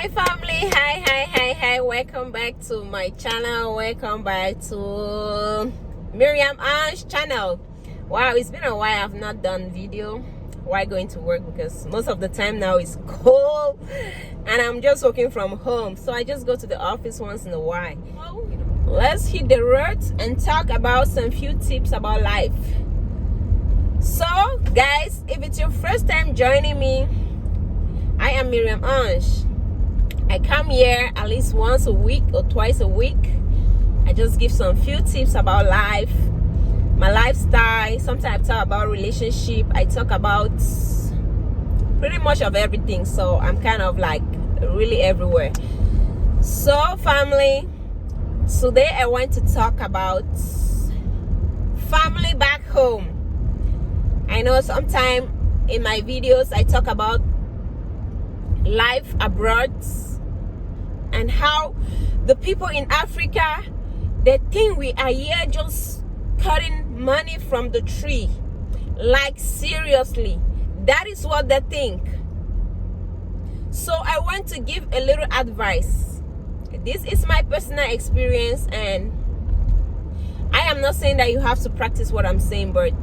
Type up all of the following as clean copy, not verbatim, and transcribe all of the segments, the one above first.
Hi family, hi, welcome back to my channel. Welcome back to Miriam Ange channel. Wow, it's been a while I've not done video while going to work because most of the time now it's cold and I'm just working from home, so I just go to the office once in a while. Let's hit the road and talk about some few tips about life. So guys, if it's your first time joining me, I am Miriam Ange. I come here at least once a week or twice a week. I just give some few tips about life, my lifestyle. Sometimes I talk about relationship. I talk about pretty much of everything. So I'm kind of like really everywhere. So family, today I want to talk about family back home. I know sometimes in my videos I talk about life abroad and how the people in Africa, they think we are here just cutting money from the tree. Like seriously, that is what they think. So I want to give a little advice. This is my personal experience, and I am not saying that you have to practice what I'm saying, but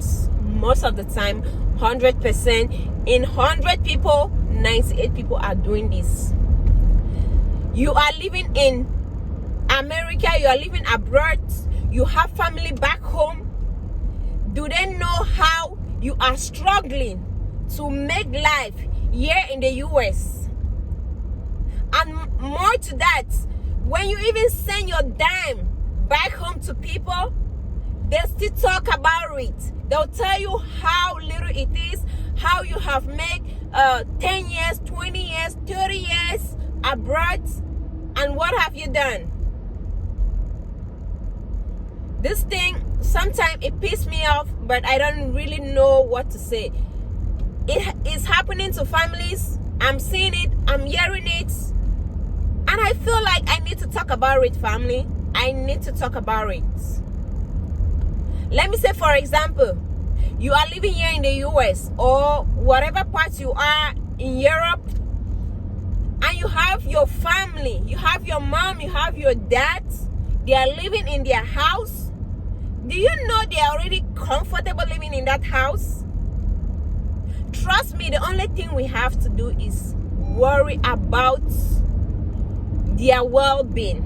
most of the time, 100%, in 100 people, 98 people are doing this. You are living in America, you are living abroad, you have family back home. Do they know how you are struggling to make life here in the US? And more to that, when you even send your dime back home to people, they still talk about it. They'll tell you how little it is, how you have made 10 years, 20 years, 30 years abroad, and what have you done? This thing, sometimes it pisses me off, but I don't really know what to say. It is happening to families. I'm seeing it, I'm hearing it, and I feel like I need to talk about it, family. I need to talk about it. Let me say, for example, you are living here in the US or whatever part you are in Europe, and you have your family, you have your mom, you have your dad, they are living in their house. Do you know they are already comfortable living in that house? Trust me, the only thing we have to do is worry about their well-being.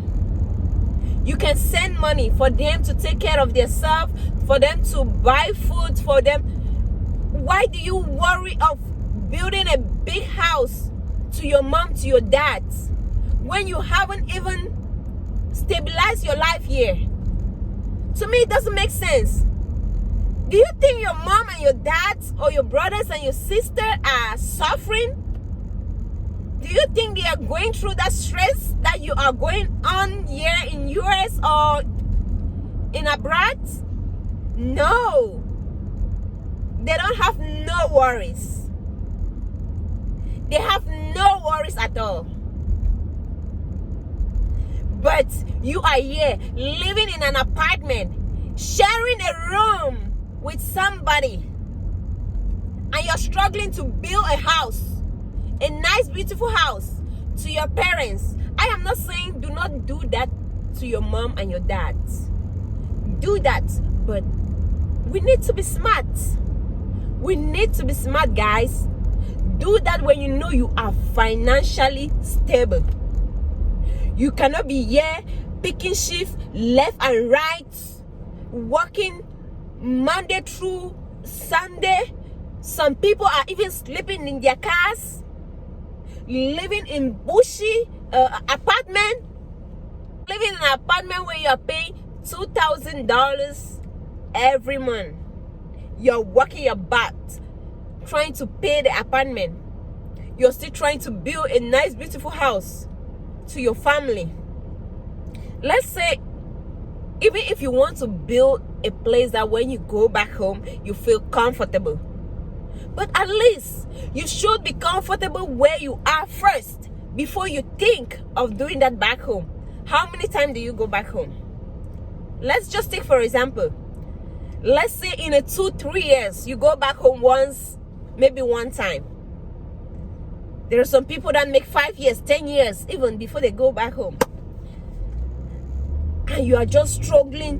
You can send money for them to take care of themselves, for them to buy food for them. Why do you worry of building a big house to your mom, to your dad, when you haven't even stabilized your life here? To me, it doesn't make sense. Do you think your mom and your dad or your brothers and your sister are suffering? Do you think they are going through that stress that you are going on here in US or in abroad? No. They don't have no worries. They have no worries at all. But you are here living in an apartment, sharing a room with somebody, and you're struggling to build a house, a nice, beautiful house to your parents. I am not saying do not do that to your mom and your dad. Do that, but we need to be smart. We need to be smart, guys. Do that when you know you are financially stable. You cannot be here picking shift left and right, working Monday through Sunday. Some people are even sleeping in their cars, living in bushy apartment, living in an apartment where you are paying $2,000 every month. You're working your butt trying to pay the apartment. You're still trying to build a nice, beautiful house to your family. Let's say, even if you want to build a place that when you go back home, you feel comfortable. But at least you should be comfortable where you are first before you think of doing that back home. How many times do you go back home? Let's just take for example. Let's say in a 2-3 years, you go back home once, maybe one time. There are some people that make 5 years, 10 years, even before they go back home. And you are just struggling,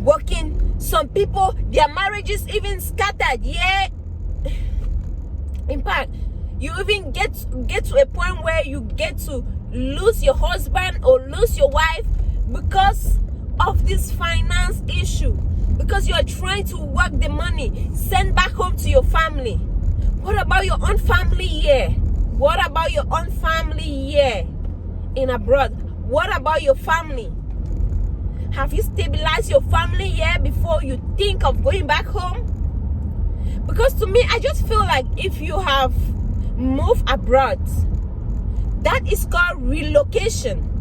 working. Some people, their marriages even scattered. Yeah. In fact, you even get to a point where you get to lose your husband or lose your wife because of this finance issue. Because you are trying to work the money, send back home to your family. What about your own family here? What about your own family here in abroad? What about your family? Have you stabilized your family here before you think of going back home? Because to me, I just feel like if you have moved abroad, that is called relocation.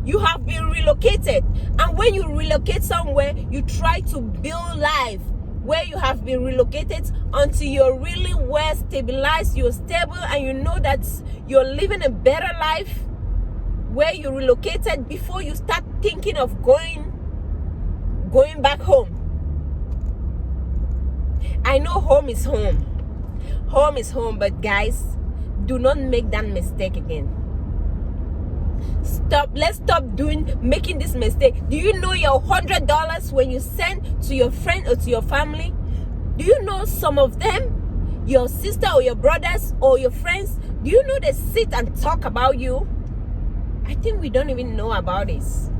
You have been relocated. And when you relocate somewhere, you try to build life where you have been relocated until you're really well stabilized, you're stable, and you know that you're living a better life where you relocated before you start thinking of going back home. I know home is home. Home is home, but guys, do not make that mistake again. Let's stop making this mistake. Do you know your $100 when you send to your friend or to your family? Do you know some of them, your sister or your brothers or your friends, do you know they sit and talk about you? I think we don't even know about this.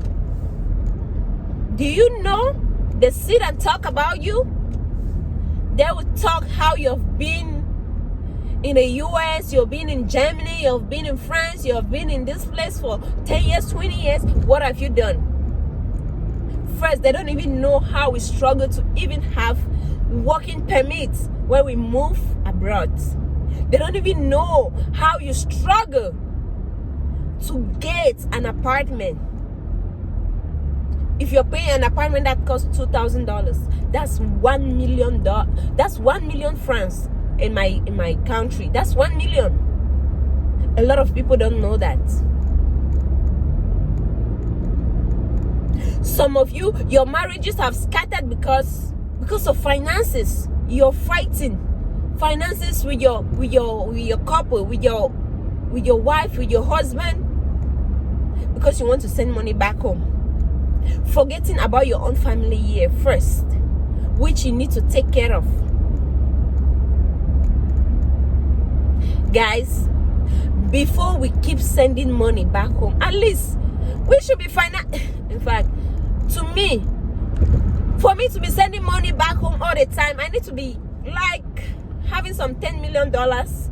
Do you know they sit and talk about you? They will talk how you've been in the US, you've been in Germany, you've been in France, you've been in this place for 10 years, 20 years. What have you done? First, they don't even know how we struggle to even have working permits when we move abroad. They don't even know how you struggle to get an apartment. If you're paying an apartment that costs $2,000, that's $1 million. That's 1 million francs. In my country, that's 1 million. A lot of people don't know that. Some of you, your marriages have scattered because of finances. You're fighting finances with your couple, with your wife, with your husband, because you want to send money back home, forgetting about your own family here first, which you need to take care of. Guys, before we keep sending money back home, at least we should be in fact, for me to be sending money back home all the time, I need to be like having some $10 million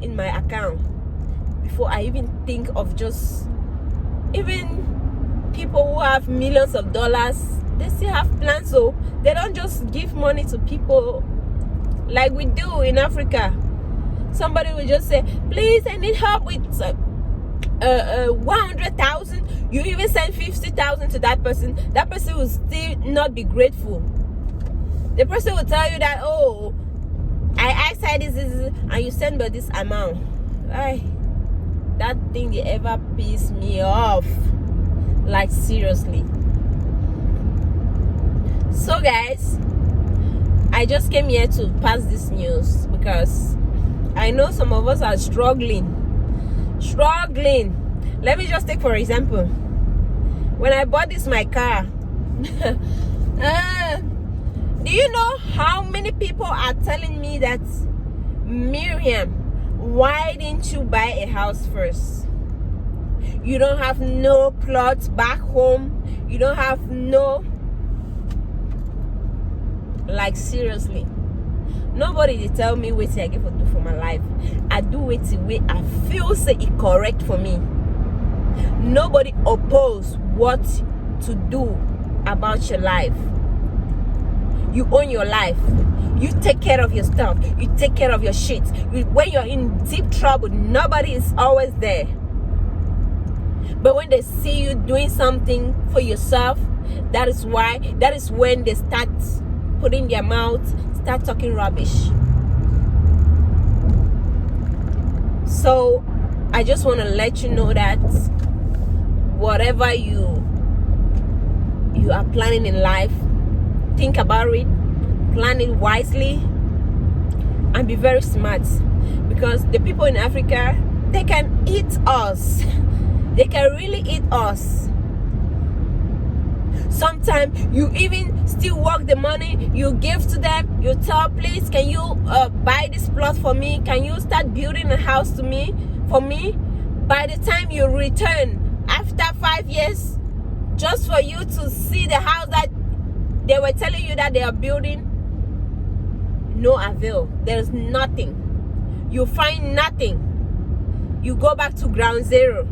in my account before I even think of just, even people who have millions of dollars, they still have plans, so they don't just give money to people like we do in Africa. Somebody will just say, please, I need help with 100,000. You even send 50,000 to that person. That person will still not be grateful. The person will tell you that, oh, I asked her this, and you send her this amount. That thing they ever piss me off. Like, seriously. So guys, I just came here to pass this news because I know some of us are struggling. Let me just take for example, when I bought my car, do you know how many people are telling me that, Miriam, why didn't you buy a house first? You don't have no plots back home. You don't have no, like, seriously. Nobody dey tell me wetin I get to do for my life. I do wetin wey I feel say it correct for me. Nobody oppose what to do about your life. You own your life. You take care of your stuff. You take care of your shit. When you're in deep trouble, nobody is always there. But when they see you doing something for yourself, that is when they start putting their mouth, start talking rubbish. So I just want to let you know that whatever you are planning in life, think about it, plan it wisely, and be very smart, because the people in Africa, they can eat us. They can really eat us. Sometimes you even still work the money, you give to them, you tell, please, can you buy this plot for me? Can you start building a house for me? By the time you return, after 5 years, just for you to see the house that they were telling you that they are building, no avail. There's nothing. You find nothing. You go back to ground zero.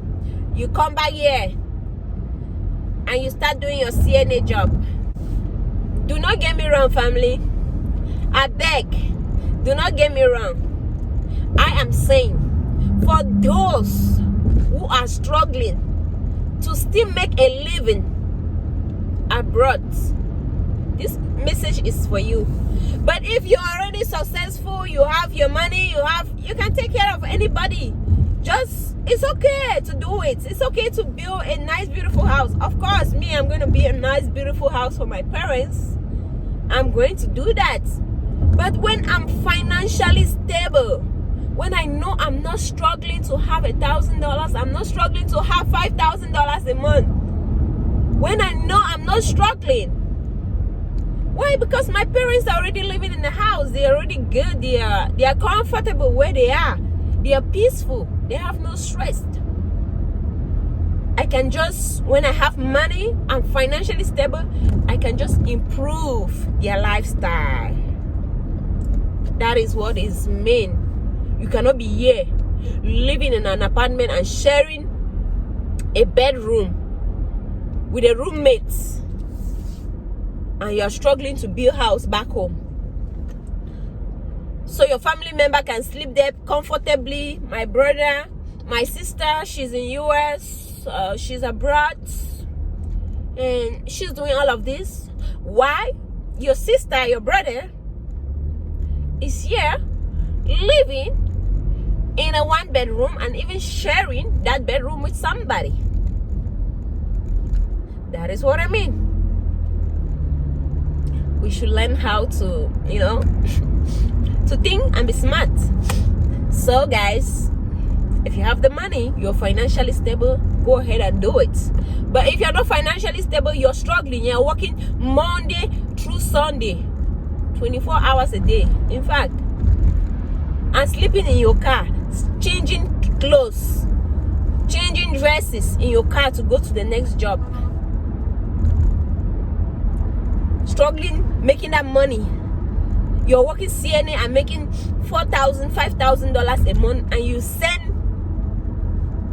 You come back here and you start doing your CNA job. Do not get me wrong, family. I beg, do not get me wrong. I am saying, for those who are struggling to still make a living abroad, this message is for you. But if you're already successful, you have your money, you can take care of anybody. It's okay to do it. It's okay to build a nice, beautiful house. Of course, me, I'm going to be a nice, beautiful house for my parents. I'm going to do that. But when I'm financially stable, when I know I'm not struggling to have $1,000, I'm not struggling to have $5,000 a month. When I know I'm not struggling. Why? Because my parents are already living in the house. They're already good. They are comfortable where they are. They are peaceful. They have no stress. I can just, when I have money, I'm financially stable, I can just improve their lifestyle. That is what is mean. You cannot be here living in an apartment and sharing a bedroom with a roommate, and you're struggling to build a house back home. So your family member can sleep there comfortably. My brother, my sister, she's in US, she's abroad, and she's doing all of this. Why? Your sister, your brother is here living in a 1-bedroom and even sharing that bedroom with somebody. That is what I mean. We should learn how to, to think and be smart. So guys, if you have the money, you're financially stable, go ahead and do it. But if you're not financially stable, you're struggling, you're working Monday through Sunday, 24 hours a day, in fact, and sleeping in your car, changing clothes, changing dresses in your car to go to the next job, struggling making that money. You're working CNA and making $4,000, $5,000 a month, and you send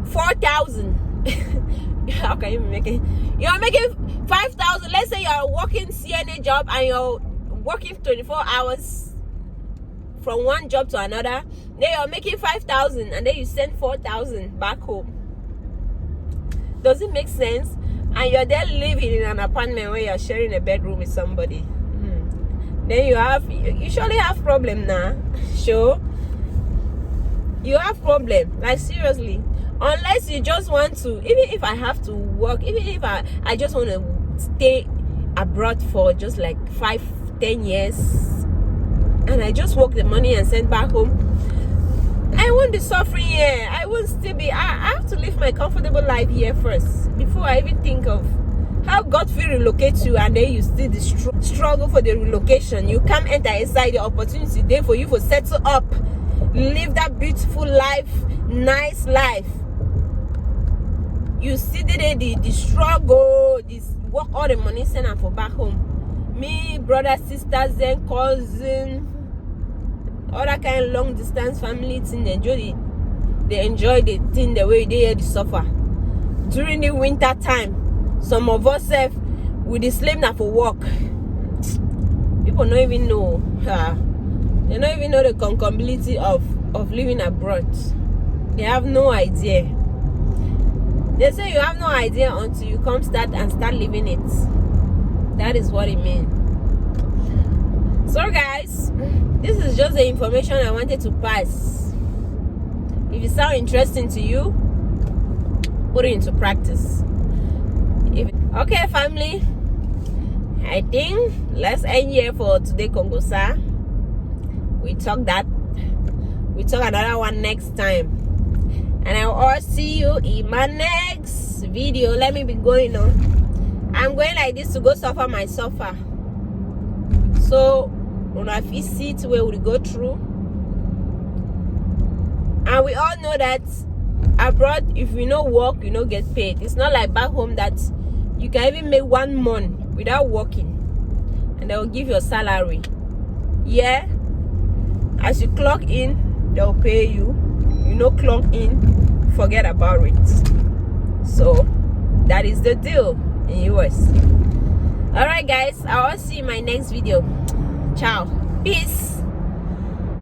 $4,000. How can you make it? You're making $5,000. Let's say you're working CNA job and you're working 24 hours from one job to another. Then you're making $5,000 and then you send $4,000 back home. Does it make sense? And you're there living in an apartment where you're sharing a bedroom with somebody. Then you surely have problem now. Sure, you have problem, like seriously. Unless you just want to, even if I have to work, even if I just want to stay abroad for just like 5-10 years, and I just work the money and send back home, I won't be suffering here. I won't still be, I have to live my comfortable life here first before I even think of how God will relocate you, and then you still the struggle for the relocation. You come enter inside the opportunity there for you to settle up, live that beautiful life, nice life. You see the struggle, this work all the money send them for back home. Me, brothers, sisters, then cousin, all that kind of long distance family thing, they enjoy the thing the way they suffer. During the winter time, some of us with the slave now for work. People don't even know. They don't even know the compatibility of living abroad. They have no idea. They say you have no idea until you come start living it. That is what it means. So guys, this is just the information I wanted to pass. If it sounds interesting to you, put it into practice. Okay, family, I think let's end here for today, Kongosa. We talk another one next time. and I'll all see you in my next video. Let me be going on. I'm going like this to go suffer my suffer. So when I feel see where we go through, and we all know that abroad, if you no work, you no get paid. It's not like back home that you can even make 1 month without working and they'll give your salary. Yeah, as you clock in, they'll pay you. You know, clock in, forget about it. So that is the deal in US. All right guys, I'll see you in my next video. Ciao, peace.